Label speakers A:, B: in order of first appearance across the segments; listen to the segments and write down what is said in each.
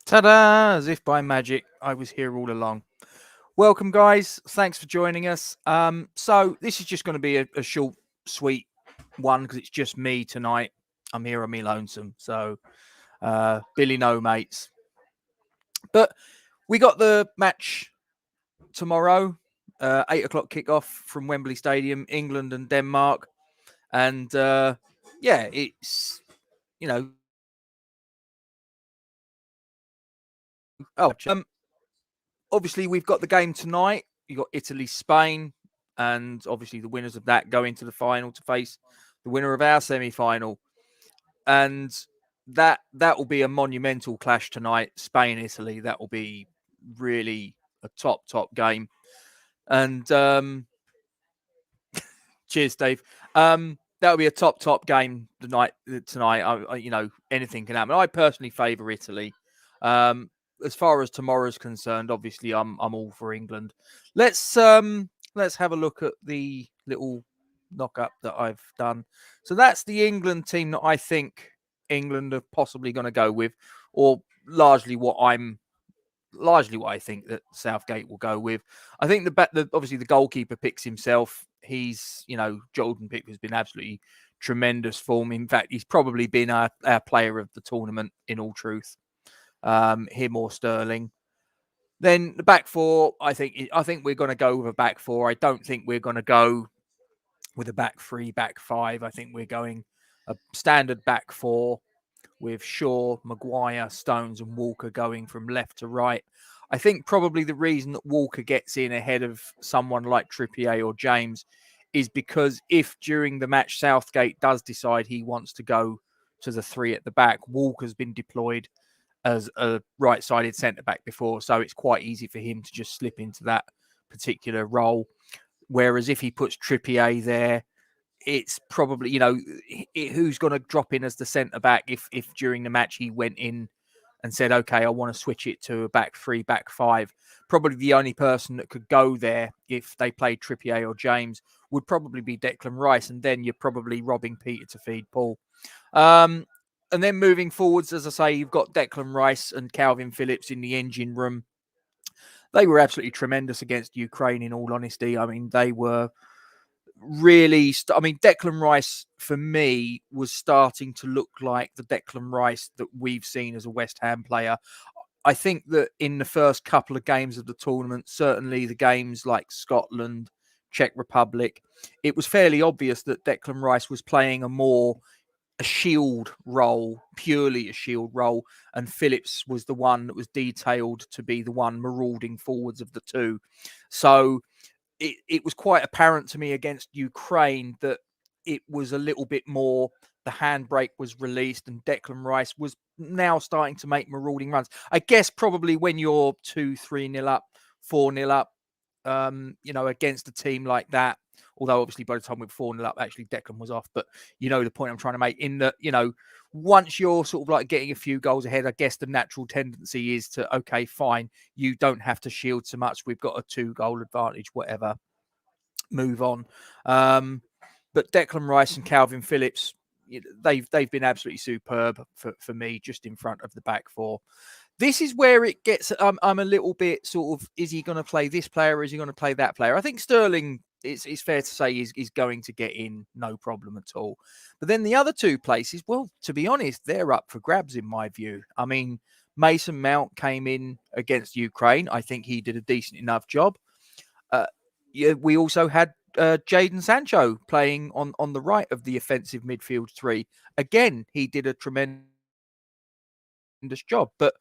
A: Ta-da! As if by magic, I was here all along. Welcome, guys. Thanks for joining us. So this is just going to be a short, sweet one because it's just me tonight. I'm here on me lonesome. So Billy no mates. But we got the match tomorrow, 8 o'clock kickoff from Wembley Stadium, England and Denmark. And yeah, it's you know, obviously we've got the game tonight. You got Italy, Spain, and obviously the winners of that go into the final to face the winner of our semi-final. And that will be a monumental clash tonight, Spain, Italy. That will be really a top game. And cheers, Dave. That'll be a top game tonight. Anything can happen. I personally favour Italy. As far as tomorrow's concerned, obviously I'm all for England. Let's have a look at the little knock up that I've done. So that's the England team that I think England are possibly going to go with, or largely what I think that Southgate will go with. I think obviously the goalkeeper picks himself. He's, Jordan Pickford's been absolutely tremendous form. In fact, he's probably been our player of the tournament, in all truth. Him or Sterling. Then the back four, I think we're going to go with a back four. I don't think we're going to go with a back three, back five. I think we're going a standard back four with Shaw, Maguire, Stones, and Walker going from left to right. I think probably the reason that Walker gets in ahead of someone like Trippier or James is because if during the match Southgate does decide he wants to go to the three at the back, Walker's been deployed as a right-sided centre-back before, so it's quite easy for him to just slip into that particular role. Whereas if he puts Trippier there, it's probably, who's going to drop in as the centre-back if during the match he went in and said, okay, I want to switch it to a back three, back five. Probably the only person that could go there if they played Trippier or James would probably be Declan Rice, and then you're probably robbing Peter to feed Paul. And then moving forwards, as I say, you've got Declan Rice and Calvin Phillips in the engine room. They were absolutely tremendous against Ukraine, in all honesty. I mean, they were really... Declan Rice, for me, was starting to look like the Declan Rice that we've seen as a West Ham player. I think that in the first couple of games of the tournament, certainly the games like Scotland, Czech Republic, it was fairly obvious that Declan Rice was playing a shield role, purely a shield role, and Phillips was the one that was detailed to be the one marauding forwards of the two. So it was quite apparent to me against Ukraine that it was a little bit more, the handbrake was released and Declan Rice was now starting to make marauding runs. I guess probably when you're 2-3-0 up, 4-0 up, against a team like that, although obviously by the time we're 4-0 up, actually Declan was off. But the point I'm trying to make, in that, once you're sort of like getting a few goals ahead, I guess the natural tendency is to, okay, fine, you don't have to shield so much. We've got a 2-goal advantage, whatever, move on. But Declan Rice and Calvin Phillips, they've been absolutely superb for me, just in front of the back four. This is where it gets, I'm a little bit sort of, is he going to play this player or is he going to play that player? I think Sterling, it's fair to say, is going to get in, no problem at all. But then the other two places, well, to be honest, they're up for grabs in my view. I mean, Mason Mount came in against Ukraine. I think he did a decent enough job. We also had Jadon Sancho playing on the right of the offensive midfield three. Again, he did a tremendous job. But,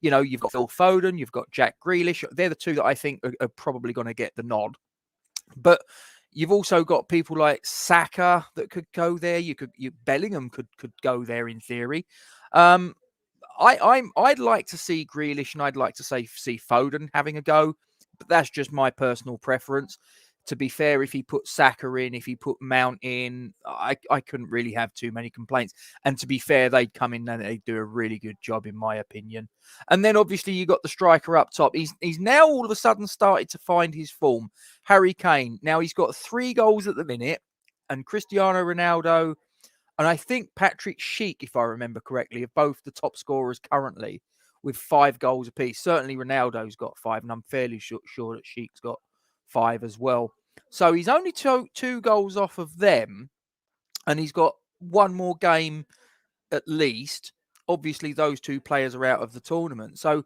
A: you've got Phil Foden, you've got Jack Grealish. They're the two that I think are probably going to get the nod. But you've also got people like Saka that could go there. Bellingham could go there in theory. I'd like to see Grealish and I'd like to see Foden having a go, but that's just my personal preference. To be fair, if he put Saka in, if he put Mount in, I couldn't really have too many complaints. And to be fair, they'd come in and they'd do a really good job, in my opinion. And then obviously you got the striker up top. He's now all of a sudden started to find his form. Harry Kane. Now he's got 3 goals at the minute, and Cristiano Ronaldo, and I think Patrick Schick, if I remember correctly, are both the top scorers currently. with 5 goals apiece. Certainly Ronaldo's got 5, and I'm fairly sure that Sheik's got 5 as well. So he's only two goals off of them, and he's got one more game at least. Obviously, those 2 players are out of the tournament. So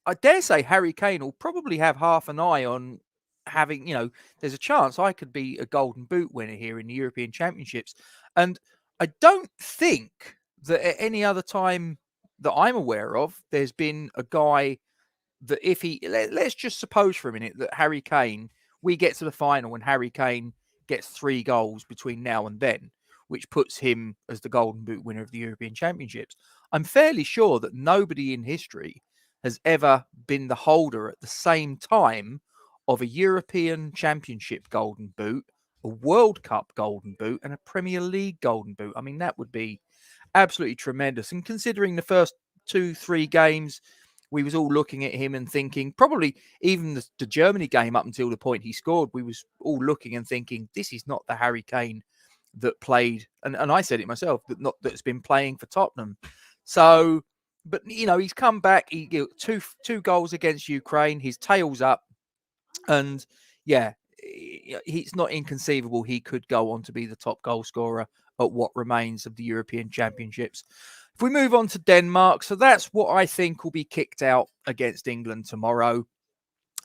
A: I dare say Harry Kane will probably have half an eye on having, there's a chance I could be a Golden Boot winner here in the European Championships. And I don't think that at any other time that I'm aware of, there's been a guy that if let's just suppose for a minute that Harry Kane, we get to the final and Harry Kane gets 3 goals between now and then, which puts him as the Golden Boot winner of the European Championships. I'm fairly sure that nobody in history has ever been the holder at the same time of a European Championship Golden Boot, a World Cup Golden Boot, and a Premier League Golden Boot. I mean, that would be absolutely tremendous. And considering the first 2-3 games, we was all looking at him and thinking, probably even the Germany game up until the point he scored, we was all looking and thinking, this is not the Harry Kane that played, and I said it myself, that's been playing for Tottenham. So, but he's come back. He got two goals against Ukraine. His tail's up, and yeah, it's not inconceivable he could go on to be the top goal scorer at what remains of the European Championships. If we move on to Denmark, so that's what I think will be kicked out against England tomorrow.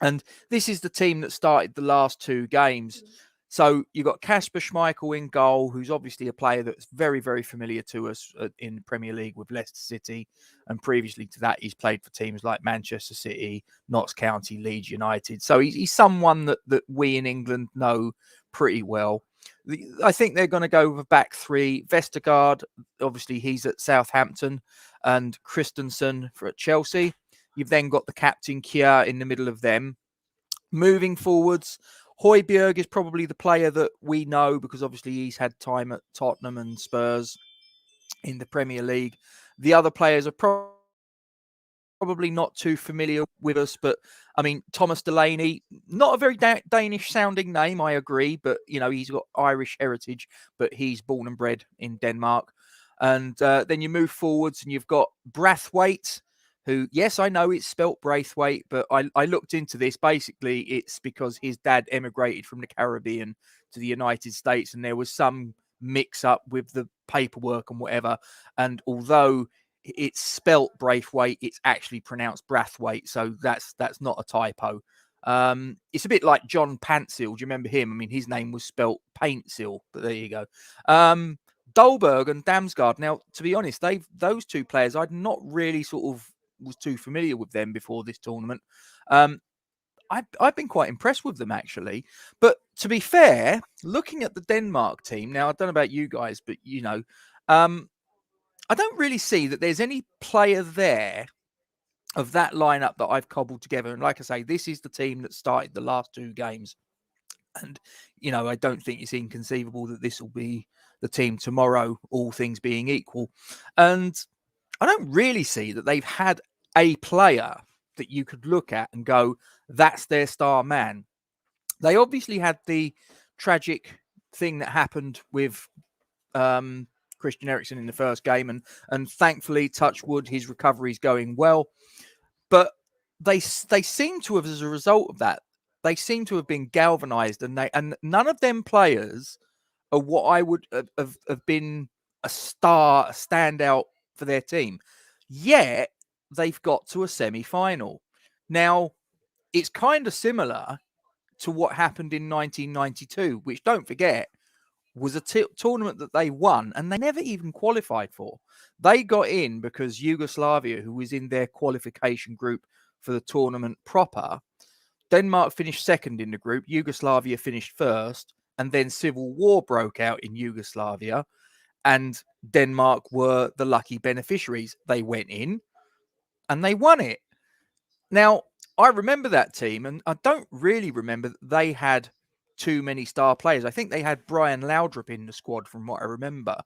A: And this is the team that started the last 2 games. So you've got Kasper Schmeichel in goal, who's obviously a player that's very, very familiar to us in the Premier League with Leicester City. And previously to that, he's played for teams like Manchester City, Notts County, Leeds United. So he's someone that we in England know pretty well. I think they're going to go with a back 3. Vestergaard, obviously he's at Southampton, and Christensen at Chelsea. You've then got the captain Kjær in the middle of them. Moving forwards, Højbjerg is probably the player that we know because obviously he's had time at Tottenham and Spurs in the Premier League. The other players are probably not too familiar with us, but I mean, Thomas Delaney, not a very Danish sounding name, I agree, but he's got Irish heritage, but he's born and bred in Denmark. And then you move forwards and you've got Braithwaite, who, yes, I know it's spelt Braithwaite, but I looked into this. Basically, it's because his dad emigrated from the Caribbean to the United States, and there was some mix up with the paperwork and whatever. And although it's spelt Braithwaite, it's actually pronounced Brathwaite, so that's not a typo. It's a bit like John Pantsil. Do you remember him? I mean, his name was spelt Paintsil, but there you go. Dolberg and Damsgaard. Now, to be honest, those 2 players, I'd not really sort of was too familiar with them before this tournament. I've been quite impressed with them, actually. But to be fair, looking at the Denmark team, now, I don't know about you guys, but, I don't really see that there's any player there of that lineup that I've cobbled together. And like I say, this is the team that started the last 2 games. And, I don't think it's inconceivable that this will be the team tomorrow, all things being equal. And I don't really see that they've had a player that you could look at and go, that's their star man. They obviously had the tragic thing that happened with Christian Eriksen in the first game, and thankfully, touch wood, his recovery is going well. But they seem to have, as a result of that, they seem to have been galvanized, and none of them players are what I would have been a standout for their team. Yet they've got to a semi-final. Now, it's kind of similar to what happened in 1992, which, don't forget, was a tournament that they won and they never even qualified for. They got in because Yugoslavia, who was in their qualification group for the tournament proper, Denmark finished second in the group, Yugoslavia finished first, and then civil war broke out in Yugoslavia, and Denmark were the lucky beneficiaries. They went in and they won it. Now, I remember that team, and I don't really remember that they had too many star players. I think they had Brian Laudrup in the squad from what I remember.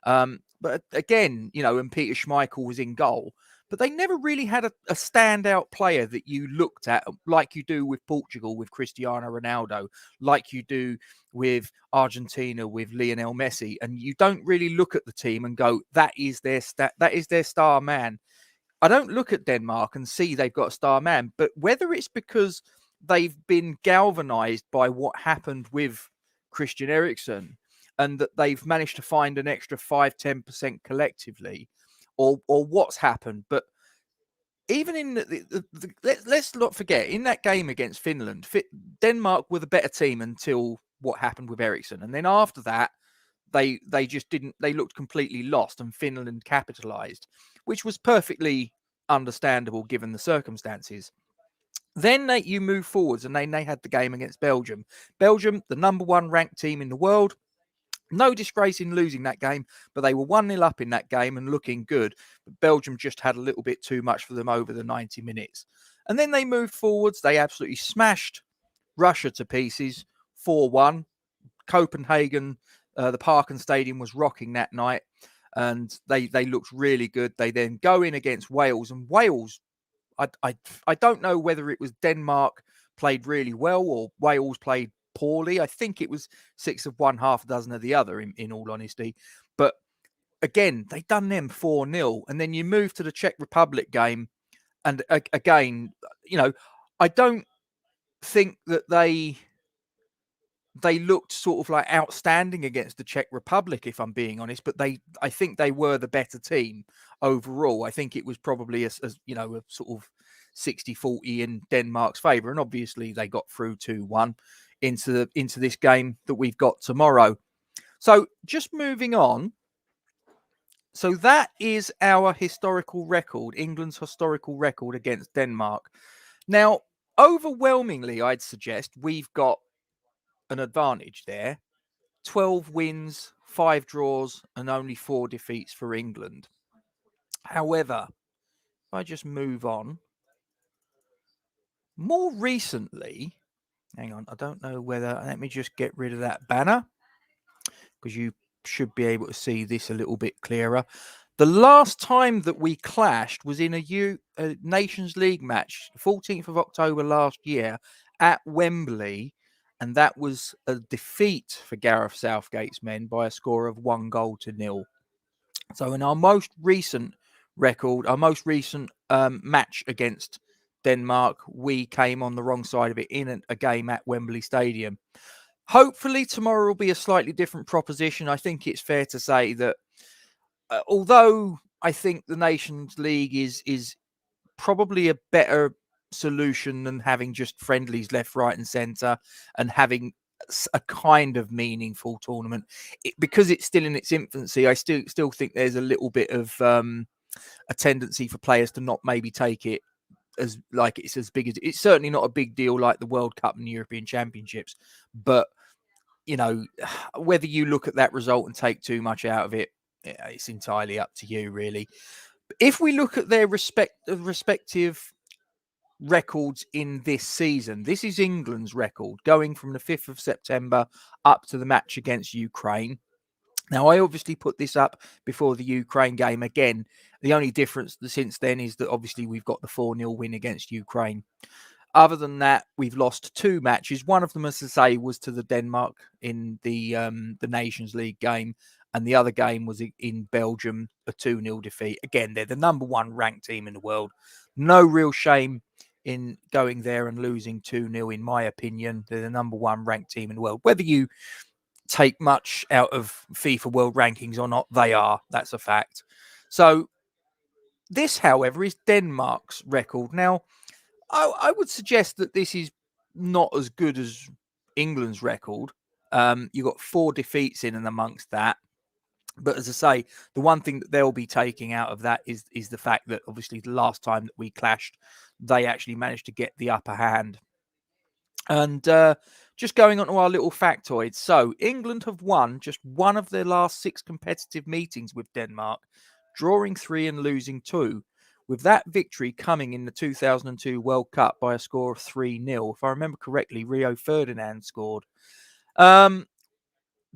A: But again, and Peter Schmeichel was in goal. But they never really had a standout player that you looked at like you do with Portugal, with Cristiano Ronaldo, like you do with Argentina, with Lionel Messi. And you don't really look at the team and go, that is their star man. I don't look at Denmark and see they've got a star man, but whether it's because they've been galvanized by what happened with Christian Eriksen and that they've managed to find an extra 5-10% collectively, or what's happened. But even in let's not forget, in that game against Finland, Denmark were the better team until what happened with Eriksen. And then after that, they just didn't, they looked completely lost, and Finland capitalized, which was perfectly understandable given the circumstances. Then you move forwards, and they had the game against Belgium. Belgium, the number one ranked team in the world. No disgrace in losing that game, but they were 1-0 up in that game and looking good. But Belgium just had a little bit too much for them over the 90 minutes. And then they moved forwards. They absolutely smashed Russia to pieces, 4-1. Copenhagen, the Parken Stadium was rocking that night, and they looked really good. They then go in against Wales, and Wales, I don't know whether it was Denmark played really well or Wales played poorly. I think it was 6 of one, half a dozen of the other, in all honesty. But again, they done them 4-0. And then you move to the Czech Republic game. And again, I don't think that they looked sort of like outstanding against the Czech Republic, if I'm being honest, but I think they were the better team overall. I think it was probably a sort of 60-40 in Denmark's favour, and obviously they got through 2-1 into this game that we've got tomorrow. So just moving on. So that is our historical record, England's historical record against Denmark. Now, overwhelmingly, I'd suggest we've got an advantage there. 12 wins, 5 draws, and only 4 defeats for England. However, if I just move on, more recently, hang on, I don't know whether, let me just get rid of that banner, because you should be able to see this a little bit clearer. The last time that we clashed was in a Nations League match, 14th of October last year at Wembley, and that was a defeat for Gareth Southgate's men by a score of 1-0. So in our most recent record, our most recent match against Denmark, we came on the wrong side of it in a game at Wembley Stadium. Hopefully tomorrow will be a slightly different proposition. I think it's fair to say that although I think the Nations League is probably a better solution than having just friendlies left, right and centre and having a kind of meaningful tournament, because it's still in its infancy, I still think there's a little bit of a tendency for players to not maybe take it as like it's as big as it's certainly not a big deal like the World Cup and the European Championships. But whether you look at that result and take too much out of it, it's entirely up to you, really. If we look at their respective records in this season, this is England's record going from the 5th of September up to the match against Ukraine. Now, I obviously put this up before the Ukraine game. Again, the only difference since then is that obviously we've got the 4-0 win against Ukraine. Other than that, we've lost 2 matches. One of them, as I say, was to the Denmark in the Nations League game. And the other game was in Belgium, a 2-0 defeat. Again, they're the number one ranked team in the world. No real shame in going there and losing 2-0, in my opinion. They're the number one ranked team in the world. Whether you take much out of FIFA World Rankings or not, they are. That's a fact. So this, however, is Denmark's record. Now, I would suggest that this is not as good as England's record. You've got 4 defeats in and amongst that. But as I say, the one thing that they'll be taking out of that is the fact that obviously the last time that we clashed, they actually managed to get the upper hand. And just going on to our little factoids. So England have won just one of their last 6 competitive meetings with Denmark, drawing 3 and losing 2. With that victory coming in the 2002 World Cup by a score of 3-0. If I remember correctly, Rio Ferdinand scored.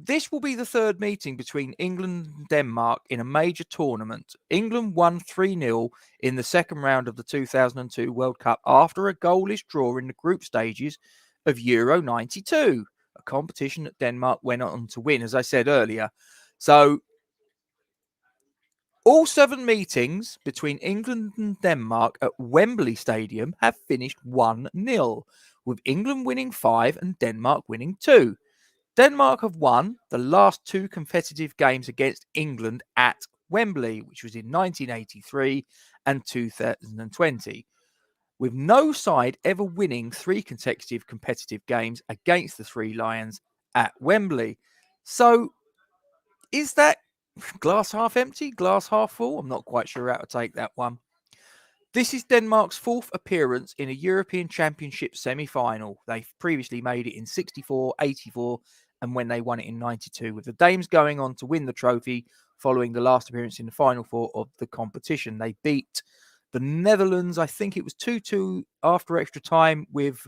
A: This will be the 3rd meeting between England and Denmark in a major tournament. England won 3-0 in the 2nd round of the 2002 World Cup after a goalless draw in the group stages of Euro 92, a competition that Denmark went on to win, as I said earlier. So All 7 meetings between England and Denmark at Wembley Stadium have finished 1-0, with England winning 5 and Denmark winning 2. Denmark have won the last 2 competitive games against England at Wembley, which was in 1983 and 2020, with no side ever winning 3 consecutive competitive games against the Three Lions at Wembley. So, is that glass half empty, glass half full? I'm not quite sure how to take that one. This is Denmark's 4th appearance in a European Championship semi-final. They've previously made it in 64, 84, and when they won it in 92, with the Danes going on to win the trophy following the last appearance in the final 4 of the competition. They beat the Netherlands, I think it was 2-2 after extra time, with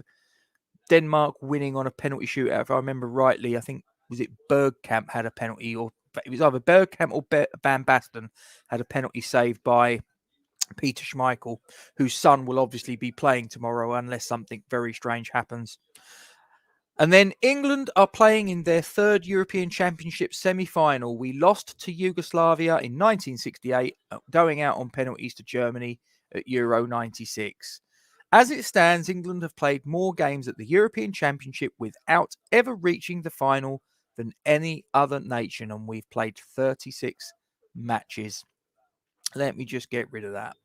A: Denmark winning on a penalty shootout. If I remember rightly, I think, was it Bergkamp had a penalty, or it was either Bergkamp or Van Basten had a penalty saved by Peter Schmeichel, whose son will obviously be playing tomorrow unless something very strange happens. And then England are playing in their 3rd European Championship semi-final. We lost to Yugoslavia in 1968, going out on penalties to Germany at Euro 96. As it stands, England have played more games at the European Championship without ever reaching the final than any other nation, and we've played 36 matches. Let me just get rid of that.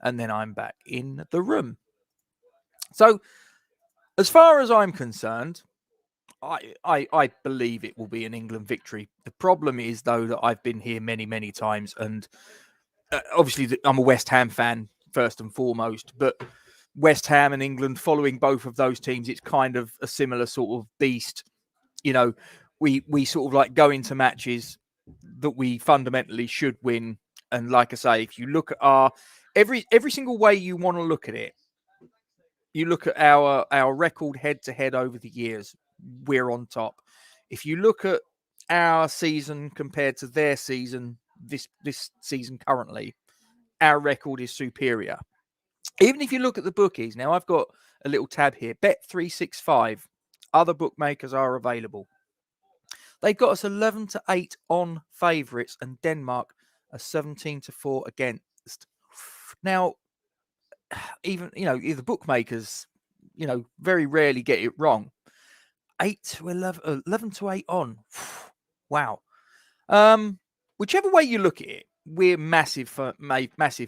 A: And then I'm back in the room. So, as far as I'm concerned, I believe it will be an England victory. The problem is, though, that I've been here many, many times, and obviously I'm a West Ham fan first and foremost, but West Ham and England, following both of those teams, it's kind of a similar sort of beast. You know, we sort of like go into matches that we fundamentally should win. And like I say, if you look at our every single way you want to look at it, you look at our record head to head over the years, we're on top. If you look at our season compared to their season, this season currently, our record is superior. Even if you look at the bookies, now I've got a little tab here, Bet365. Other bookmakers are available. They've got us 11-8 on favourites, and Denmark are 17-4 against. Now, even the bookmakers, very rarely get it wrong. 8-11, 11-8 on. Wow. Whichever way you look at it, we're massive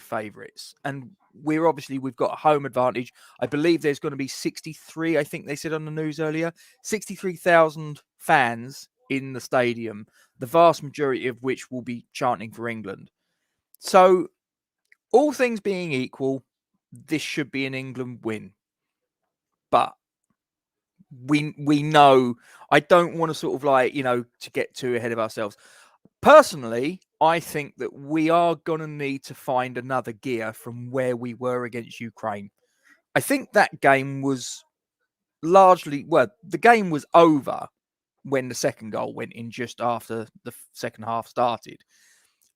A: favourites, and we've got a home advantage. I believe there's going to be 63. I think they said on the news earlier, 63,000 fans in the stadium, the vast majority of which will be chanting for England. So, all things being equal, this should be an England win. But we know, I don't want to sort of to get too ahead of ourselves. Personally, I think that we are going to need to find another gear from where we were against Ukraine. I think that game was the game was over when the second goal went in just after the second half started.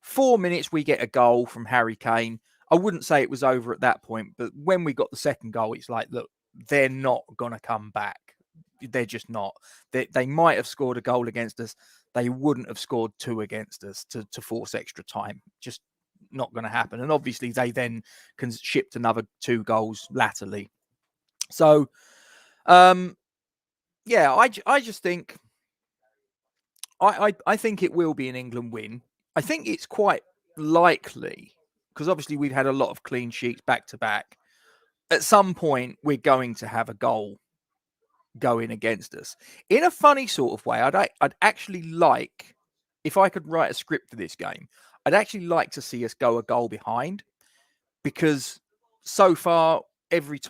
A: 4 minutes, we get a goal from Harry Kane. I wouldn't say it was over at that point, but when we got the second goal, it's like, look, they're not going to come back. They're just not. They might have scored a goal against us. They wouldn't have scored 2 against us to force extra time. Just not going to happen. And obviously, they then shipped another 2 goals latterly. So, yeah, I just think I think it will be an England win. I think it's quite likely, because obviously we've had a lot of clean sheets back to back. At some point, we're going to have a goal going against us. In a funny sort of way, I'd actually like, if I could write a script for this game, I'd actually like to see us go a goal behind, because so far, every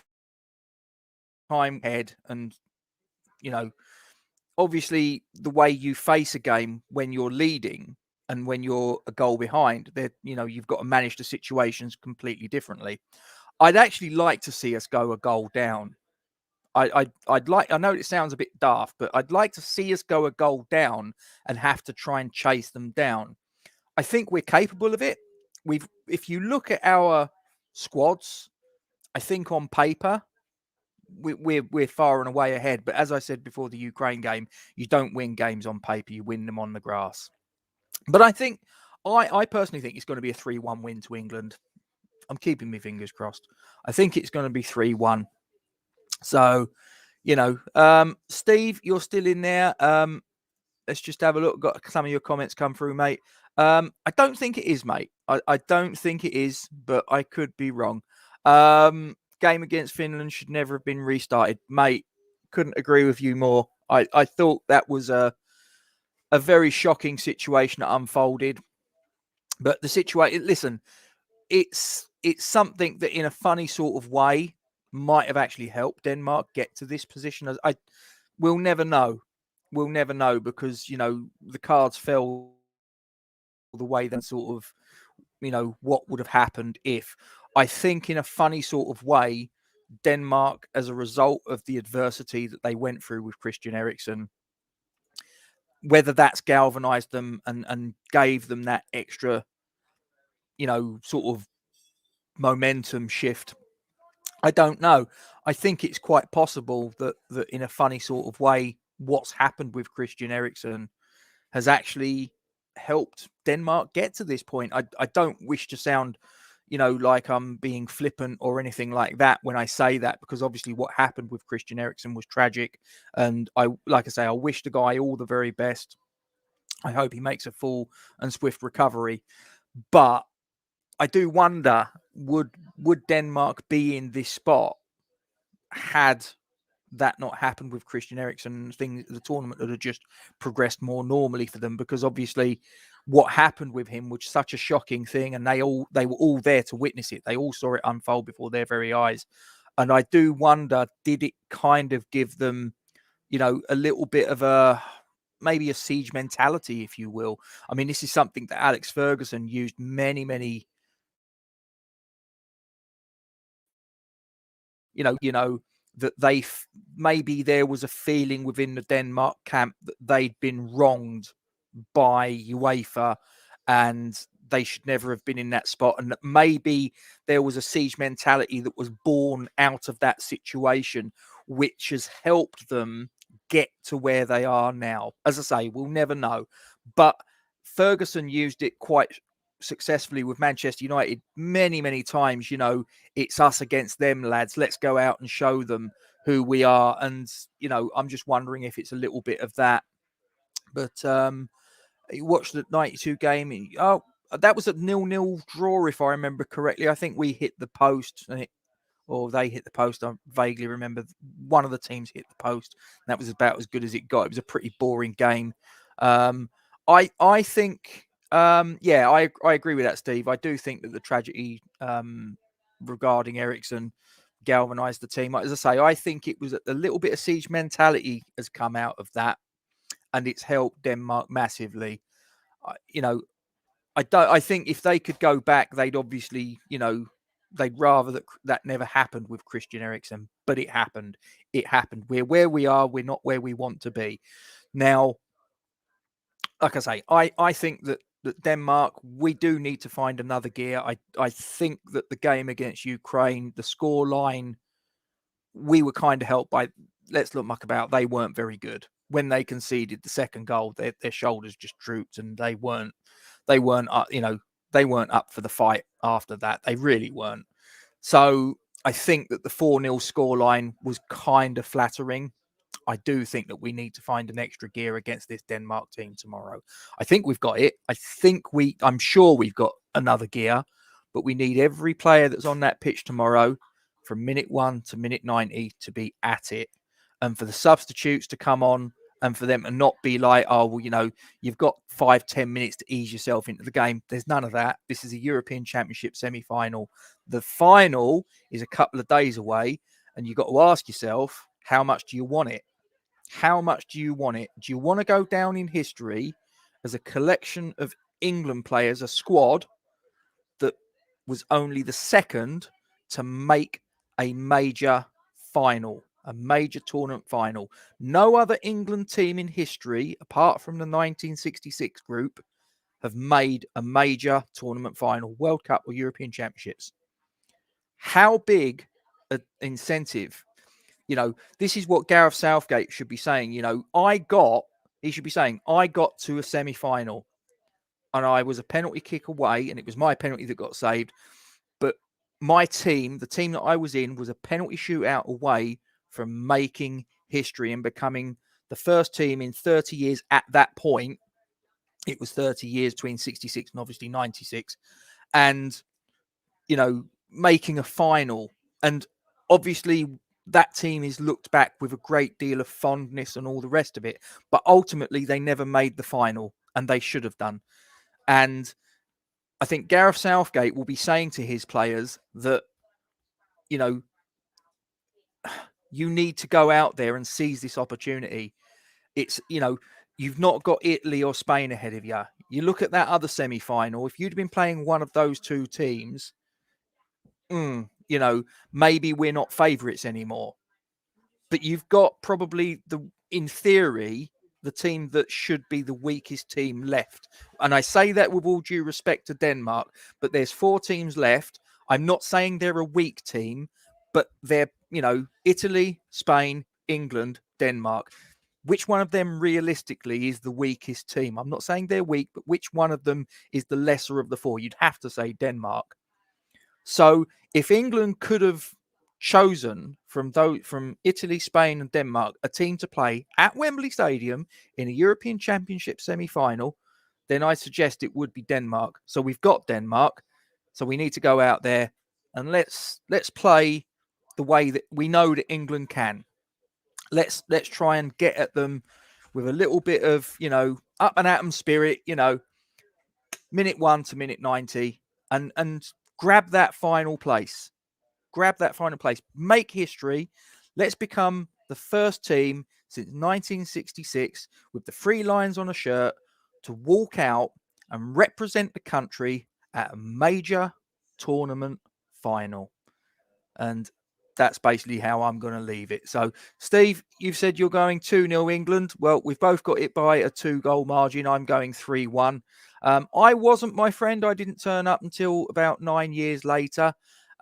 A: time head, and obviously the way you face a game when you're leading and when you're a goal behind, that you've got to manage the situations completely differently. I'd actually like to see us go a goal down. I'd like. I know it sounds a bit daft, but I'd like to see us go a goal down and have to try and chase them down. I think we're capable of it. If you look at our squads, I think on paper we're far and away ahead. But as I said before the Ukraine game, you don't win games on paper; you win them on the grass. But I think I personally think it's going to be a 3-1 win to England. I'm keeping my fingers crossed. I think it's going to be 3-1. So, Steve, you're still in there. Let's just have a look. Got some of your comments come through, mate. I don't think it is, mate. I don't think it is, but I could be wrong. Game against Finland should never have been restarted, mate. Couldn't agree with you more. I thought that was a very shocking situation that unfolded. But the situation, listen, it's something that in a funny sort of way might have actually helped Denmark get to this position. We'll never know. We'll never know because, the cards fell the way that sort of, what would have happened if. I think in a funny sort of way, Denmark, as a result of the adversity that they went through with Christian Eriksen, whether that's galvanized them and gave them that extra, sort of momentum shift, I don't know. I think it's quite possible that in a funny sort of way, what's happened with Christian Eriksen has actually helped Denmark get to this point. I don't wish to sound, like I'm being flippant or anything like that when I say that, because obviously what happened with Christian Eriksen was tragic. And I wish the guy all the very best. I hope he makes a full and swift recovery. But I do wonder, would Denmark be in this spot had that not happened with Christian Eriksen? The tournament would have just progressed more normally for them, because obviously what happened with him was such a shocking thing, and they were all there to witness it. They all saw it unfold before their very eyes. And I do wonder, did it kind of give them, a little bit of maybe a siege mentality, if you will? I mean, this is something that Alex Ferguson used many, many, that maybe there was a feeling within the Denmark camp that they'd been wronged by UEFA and they should never have been in that spot, and that maybe there was a siege mentality that was born out of that situation, which has helped them get to where they are now. As I say, we'll never know, but Ferguson used it quite successfully with Manchester United many, many times. It's us against them, lads. Let's go out and show them who we are. And, I'm just wondering if it's a little bit of that. But you watched the 92 game. Oh, that was a 0-0 draw, if I remember correctly. I think we hit the post, or they hit the post. I vaguely remember one of the teams hit the post. That was about as good as it got. It was a pretty boring game. I think, I agree with that, Steve. I do think that the tragedy regarding Eriksen galvanized the team. As I say, I think it was a little bit of siege mentality has come out of that, and it's helped Denmark massively. I think if they could go back, they'd obviously, they'd rather that never happened with Christian Eriksen, but it happened. It happened. We're where we are. We're not where we want to be. Now, like I say, I think that Denmark, we do need to find another gear. I think that the game against Ukraine, the score line, we were kind of helped by, let's not muck about, they weren't very good. When they conceded the second goal, their shoulders just drooped, and they weren't they weren't up for the fight after that. They really weren't. So I think that the 4-0 scoreline was kind of flattering. I do think that we need to find an extra gear against this Denmark team tomorrow. I think we've got it. I'm sure we've got another gear, but we need every player that's on that pitch tomorrow from minute 1 to minute 90 to be at it. And for the substitutes to come on and for them to not be like, oh, well, you've got 5-10 minutes to ease yourself into the game. There's none of that. This is a European Championship semi-final. The final is a couple of days away, and you've got to ask yourself, how much do you want it? How much do you want it? Do you want to go down in history as a collection of England players, a squad that was only the second to make a major final, a major tournament final? No other England team in history, apart from the 1966 group, have made a major tournament final, World Cup or European Championships. How big an incentive? This is what Gareth Southgate should be saying. He should be saying, I got to a semi-final. and I was a penalty kick away, and it was my penalty that got saved. But my team, the team that I was in, was a penalty shootout away from making history and becoming the first team in 30 years at that point. It was 30 years between 66 and obviously 96. And, making a final. And obviously that team is looked back with a great deal of fondness and all the rest of it. But ultimately they never made the final, and they should have done. And I think Gareth Southgate will be saying to his players that, you need to go out there and seize this opportunity. It's, you've not got Italy or Spain ahead of you. You look at that other semi-final. If you'd been playing one of those two teams, maybe we're not favourites anymore. But you've got probably in theory, the team that should be the weakest team left. And I say that with all due respect to Denmark, but there's 4 teams left. I'm not saying they're a weak team, but they're, Italy, Spain, England, Denmark. Which one of them realistically is the weakest team? I'm not saying they're weak, but which one of them is the lesser of the 4? You'd have to say Denmark. So if England could have chosen from Italy, Spain, and Denmark a team to play at Wembley Stadium in a European Championship semi-final, then I suggest it would be Denmark. So we've got Denmark. So we need to go out there and let's play the way that we know that England can. Let's try and get at them with a little bit of, up and at 'em spirit, minute 1 to minute 90 and grab that final place. Grab that final place. Make history. Let's become the first team since 1966 with the 3 lines on a shirt to walk out and represent the country at a major tournament final. And that's basically how I'm going to leave it. So, Steve, you've said you're going 2-0 England. Well, we've both got it by a 2-goal margin. I'm going 3-1. I wasn't, my friend. I didn't turn up until about 9 years later.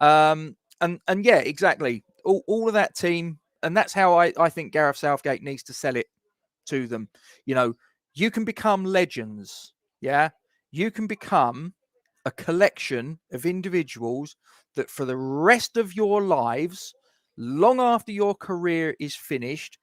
A: And yeah, exactly. All of that team. And that's how I think Gareth Southgate needs to sell it to them. You can become legends. Yeah. You can become a collection of individuals that for the rest of your lives, long after your career is finished,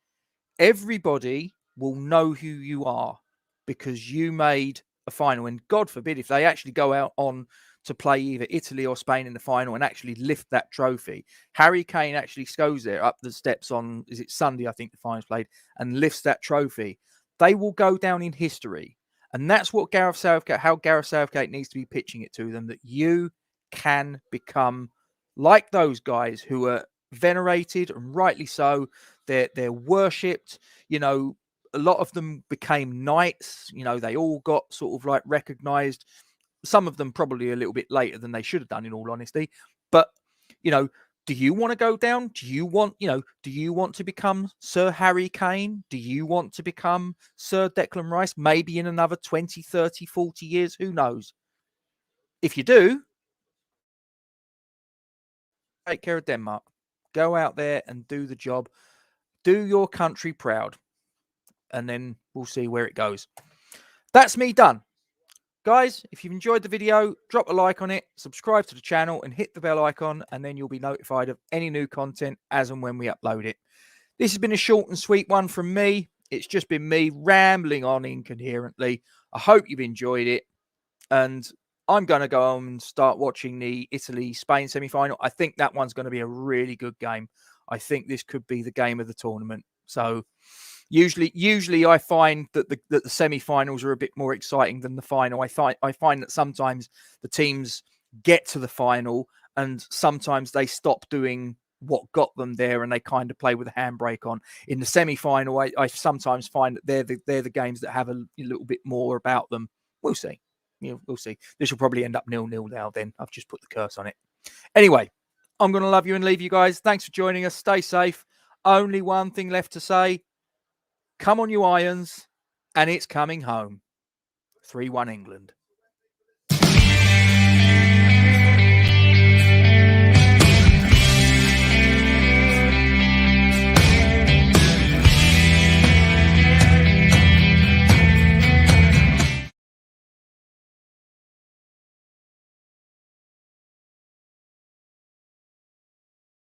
A: everybody will know who you are because you made a final. And God forbid if they actually go out on to play either Italy or Spain in the final and actually lift that trophy. Harry Kane actually goes there up the steps on, is it Sunday, I think the finals played, and lifts that trophy. They will go down in history. And that's what Gareth Southgate needs to be pitching it to them, that you can become like those guys who are venerated, and rightly so. They're worshipped. A lot of them became knights. They all got sort of like recognized. Some of them probably a little bit later than they should have done, in all honesty. But, do you want to go down? Do you want to become Sir Harry Kane? Do you want to become Sir Declan Rice? Maybe in another 20, 30, 40 years, who knows? If you do, take care of Denmark. Go out there and do the job. Do your country proud. And then we'll see where it goes. That's me done. Guys, if you've enjoyed the video, drop a like on it, subscribe to the channel and hit the bell icon, and then you'll be notified of any new content as and when we upload it. This has been a short and sweet one from me. It's just been me rambling on incoherently. I hope you've enjoyed it. And I'm going to go on and start watching the Italy-Spain semi-final. I think that one's going to be a really good game. I think this could be the game of the tournament. So usually I find that the semi-finals are a bit more exciting than the final. I find that sometimes the teams get to the final and sometimes they stop doing what got them there and they kind of play with a handbrake on. In the semi-final, I sometimes find that they're the games that have a little bit more about them. We'll see. We'll see. This will probably end up 0-0 now then. I've just put the curse on it. Anyway, I'm going to love you and leave you guys. Thanks for joining us. Stay safe. Only one thing left to say. Come on, you Irons, and it's coming home. 3-1 England.